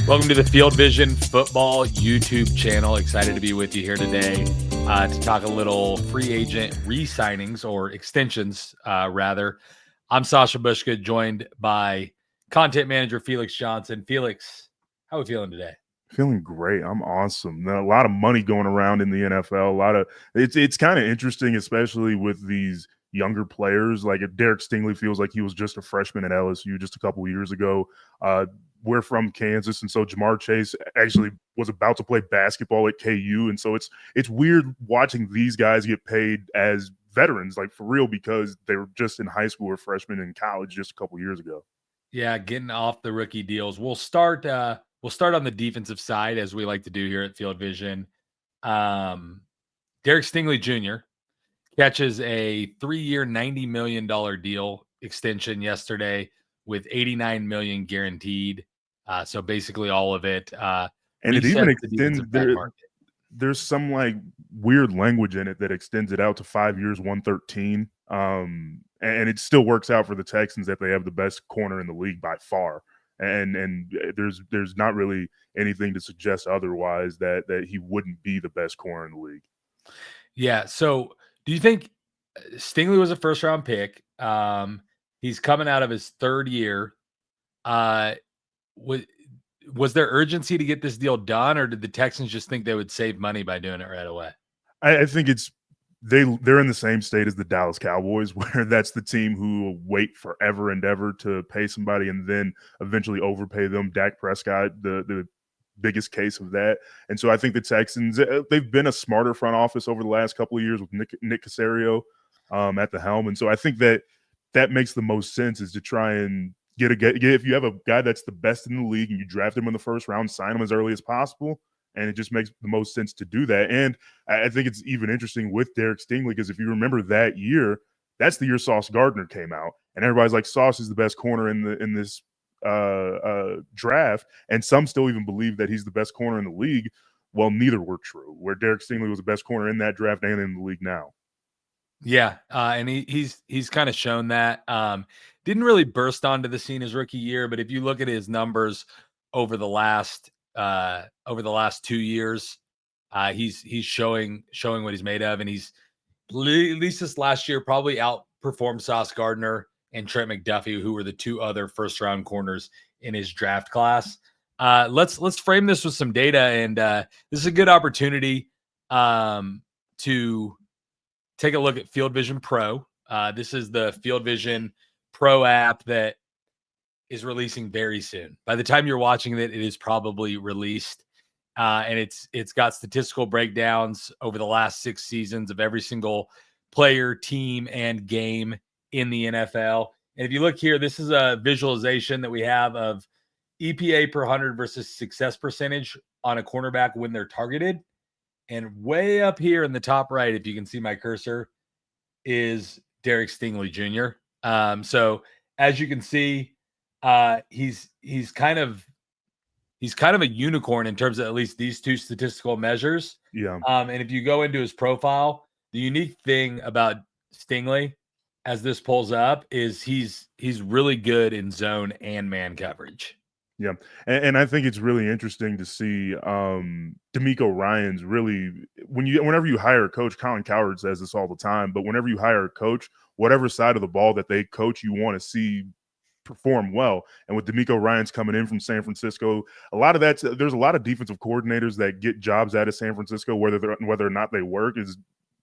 Welcome to the Field Vision Football YouTube channel. Excited to be with you here today to talk a little free agent re-signings or extensions, rather. I'm Sasha Bushka, joined by content manager Felix Johnson. Felix, how are we feeling today? Feeling great. I'm awesome. A lot of money going around in the NFL. A lot of it's kind of interesting, especially with these younger players. Like if Derek Stingley feels like he was just a freshman at LSU just a couple years ago. Uh, we're from Kansas, and so Jamar Chase actually was about to play basketball at KU, and so it's weird watching these guys get paid as veterans, like for real, because they were just in high school or freshmen in college just a couple years ago. Yeah, getting off the rookie deals. We'll start on the defensive side, as we like to do here at Field Vision. Derek Stingley Jr. catches a 3-year, $90 million deal extension yesterday with $89 million guaranteed. So basically all of it And it even resets the extends defensive back market. there's some like weird language in it that extends it out to 5 years, 113. And it still works out for the Texans that they have the best corner in the league by far. And there's not really anything to suggest otherwise that he wouldn't be the best corner in the league. Yeah. So do you think Stingley was a first round pick? He's coming out of his third year. Uh, was, was there urgency to get this deal done, or did the Texans just think they would save money by doing it right away? I think it's they're in the same state as the Dallas Cowboys, where that's the team who will wait forever and ever to pay somebody and then eventually overpay them. Dak Prescott, the biggest case of that. And so I think the Texans, they've been a smarter front office over the last couple of years with Nick Caserio at the helm. And so I think that makes the most sense, is to try and get if you have a guy that's the best in the league and you draft him in the first round, sign him as early as possible. And it just makes the most sense to do that. And I think it's even interesting with Derek Stingley, because if you remember that year, that's the year Sauce Gardner came out, and everybody's like, Sauce is the best corner in this draft, and some still even believe that he's the best corner in the league. Well, neither were true. Where Derek Stingley was the best corner in that draft and in the league now. Yeah, and he's kind of shown that. Didn't really burst onto the scene his rookie year, but if you look at his numbers over the last 2 years, he's showing what he's made of, and he's at least this last year probably outperformed Sauce Gardner and Trent McDuffie, who were the two other first round corners in his draft class. Let's frame this with some data, and this is a good opportunity to take a look at Field Vision Pro. This is the Field Vision Pro app that is releasing very soon. By the time you're watching it, it is probably released. And it's got statistical breakdowns over the last 6 seasons of every single player, team, and game in the NFL. And if you look here, this is a visualization that we have of EPA per 100 versus success percentage on a cornerback when they're targeted. And way up here in the top right, if you can see my cursor, is Derek Stingley Jr. So as you can see, he's kind of a unicorn in terms of at least these two statistical measures. Yeah. And if you go into his profile, the unique thing about Stingley, as this pulls up, is he's really good in zone and man coverage. Yeah, and I think it's really interesting to see D'Amico Ryans really whenever you hire a coach. Colin Cowherd says this all the time, but whenever you hire a coach, whatever side of the ball that they coach, you want to see perform well. And with D'Amico Ryans coming in from San Francisco, there's a lot of defensive coordinators that get jobs out of San Francisco, whether or not they work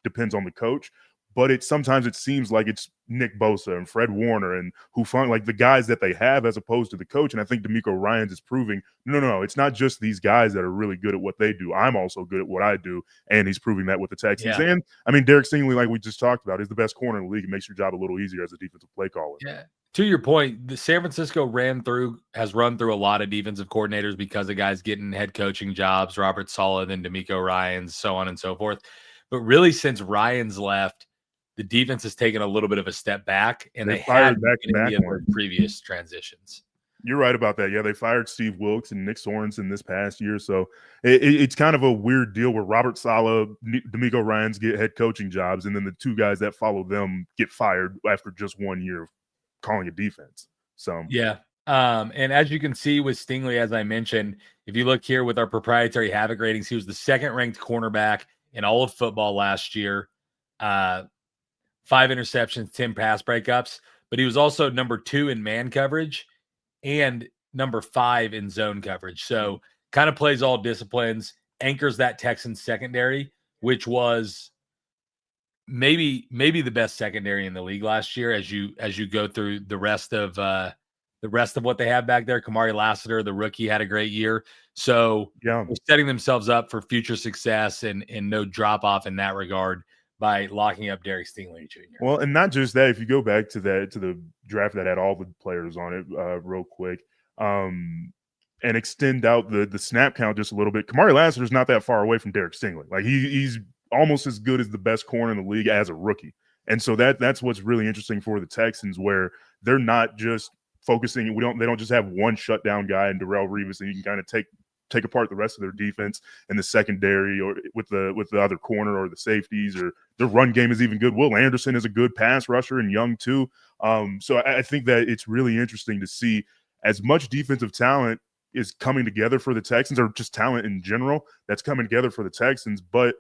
depends on the coach. But sometimes it seems like it's Nick Bosa and Fred Warner and Hufanga, like the guys that they have, as opposed to the coach. And I think D'Amico Ryans is proving, no, it's not just these guys that are really good at what they do. I'm also good at what I do, and he's proving that with the Texans. Yeah. And I mean, Derek Stingley, like we just talked about, is the best corner in the league. It makes your job a little easier as a defensive play caller. Yeah. To your point, the San Francisco has run through a lot of defensive coordinators because of guys getting head coaching jobs, Robert Saleh, then D'Amico Ryans, so on and so forth. But really, since Ryans left, the defense has taken a little bit of a step back, and they had any of their previous transitions. You're right about that. Yeah, they fired Steve Wilkes and Nick Sorensen this past year. So it's kind of a weird deal where Robert Saleh, D'Amico Ryans get head coaching jobs, and then the two guys that follow them get fired after just 1 year of calling a defense. So yeah, And as you can see with Stingley, as I mentioned, if you look here with our proprietary Havoc ratings, he was the second-ranked cornerback in all of football last year. 5 interceptions, 10 pass breakups, but he was also number 2 in man coverage and number 5 in zone coverage. So kind of plays all disciplines, anchors that Texans secondary, which was maybe the best secondary in the league last year. As you go through the rest of what they have back there, Kamari Lassiter, the rookie, had a great year. So Yeah. they're setting themselves up for future success and no drop off in that regard by locking up Derek Stingley Jr. Well, and not just that, if you go back to the draft that had all the players on it, real quick, and extend out the snap count just a little bit, Kamari Lassiter's not that far away from Derek Stingley. Like he's almost as good as the best corner in the league as a rookie. And so that's what's really interesting for the Texans, where they're not just focusing. They don't just have one shutdown guy in Darrelle Revis, and you can kind of take apart the rest of their defense and the secondary, or with the other corner or the safeties, or their run game is even good. Will Anderson is a good pass rusher, and young too. So I think that it's really interesting to see as much defensive talent is coming together for the Texans, or just talent in general that's coming together for the Texans. But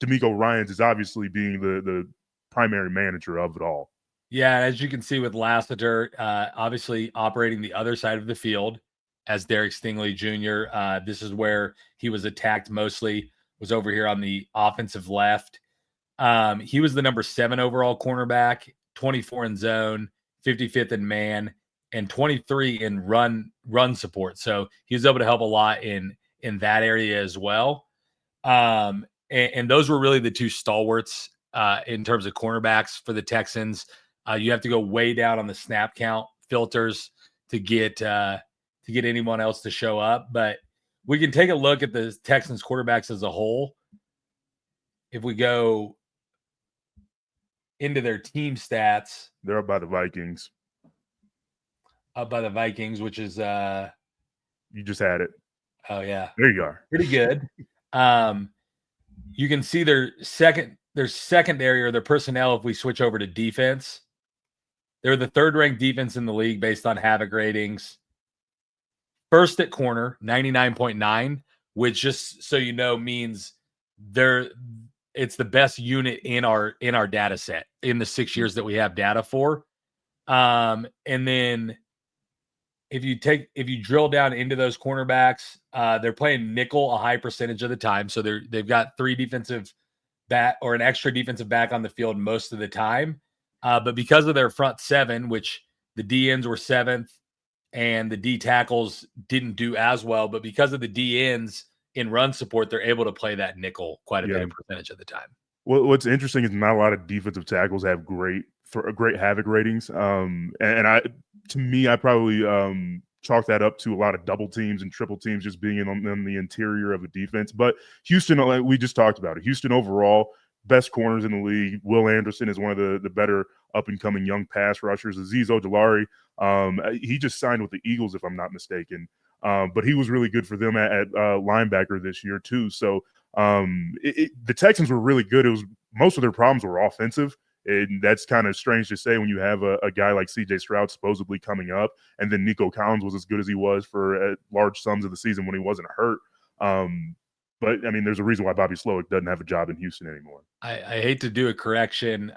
D'Amico Ryans is obviously being the primary manager of it all. Yeah, as you can see with Lassiter, obviously operating the other side of the field as Derek Stingley Jr. This is where he was attacked mostly, was over here on the offensive left. He was the number 7 overall cornerback, 24 in zone, 55th in man, and 23 in run support. So he was able to help a lot in that area as well. And those were really the two stalwarts in terms of cornerbacks for the Texans. You have to go way down on the snap count filters to get anyone else to show up. But we can take a look at the Texans quarterbacks as a whole. If we go into their team stats, they're up by the Vikings. Which is you just had it. Oh yeah, there you are. Pretty good. You can see their secondary or their personnel. If we switch over to defense, they're the 3rd ranked defense in the league based on Havoc ratings. First at corner, 99.9, which, just so you know, means it's the best unit in our data set in the 6 years that we have data for. And then if you drill down into those cornerbacks, they're playing nickel a high percentage of the time. So they've got 3 defensive back or an extra defensive back on the field most of the time. But because of their front 7, which the D ends were 7th and the D tackles didn't do as well, but because of the D ends in run support, they're able to play that nickel quite a bit of percentage of the time. Well, what's interesting is not a lot of defensive tackles have great Havoc ratings. To me, I probably chalk that up to a lot of double teams and triple teams just being in the interior of the defense. But Houston, like we just talked about it, Houston overall, best corners in the league. Will Anderson is one of the better up-and-coming young pass rushers. Azeez Ojulari, he just signed with the Eagles, if I'm not mistaken. But he was really good for them at linebacker this year too. So the Texans were really good. It was most of their problems were offensive. And that's kind of strange to say when you have a guy like C.J. Stroud supposedly coming up, and then Nico Collins was as good as he was for large sums of the season when he wasn't hurt. But, I mean, there's a reason why Bobby Slowick doesn't have a job in Houston anymore. I hate to do a correction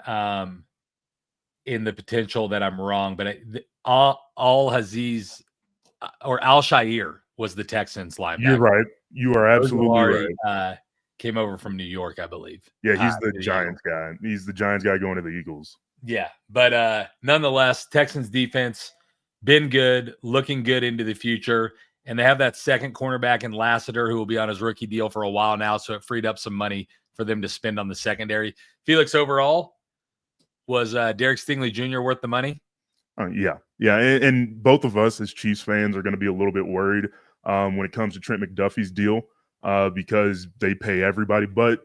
in the potential that I'm wrong, but Al-Aziz or Al-Shair was the Texans linebacker. You're right. You are absolutely right. Came over from New York, I believe. Yeah, he's the Giants guy. He's the Giants guy going to the Eagles. Yeah, but nonetheless, Texans defense been good, looking good into the future. And they have that second cornerback in Lassiter, who will be on his rookie deal for a while now. So it freed up some money for them to spend on the secondary. Felix, overall, was Derek Stingley Jr. worth the money? Yeah. And both of us as Chiefs fans are going to be a little bit worried when it comes to Trent McDuffie's deal because they pay everybody. But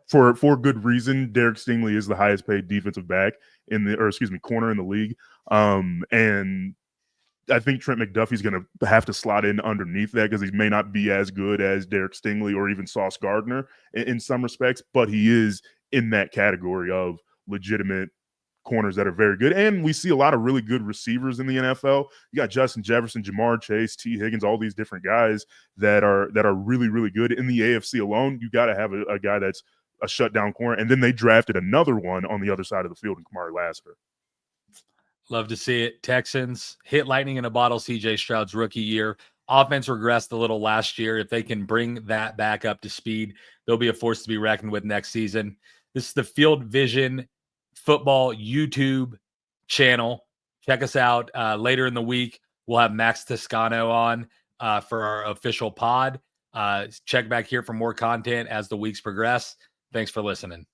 for good reason, Derek Stingley is the highest paid defensive back corner in the league. And I think Trent McDuffie's going to have to slot in underneath that because he may not be as good as Derek Stingley or even Sauce Gardner in some respects, but he is in that category of legitimate corners that are very good. And we see a lot of really good receivers in the NFL. You got Justin Jefferson, Jamar Chase, T. Higgins, all these different guys that are really, really good. In the AFC alone, you got to have a guy that's a shutdown corner. And then they drafted another one on the other side of the field in Kamari Lassiter. Love to see it. Texans hit lightning in a bottle CJ Stroud's rookie year. Offense regressed a little last year. If they can bring that back up to speed, they'll be a force to be reckoned with next season. This is the Field Vision Football YouTube channel. Check us out later in the week. We'll have Max Toscano on for our official pod. Check back here for more content as the weeks progress. Thanks for listening.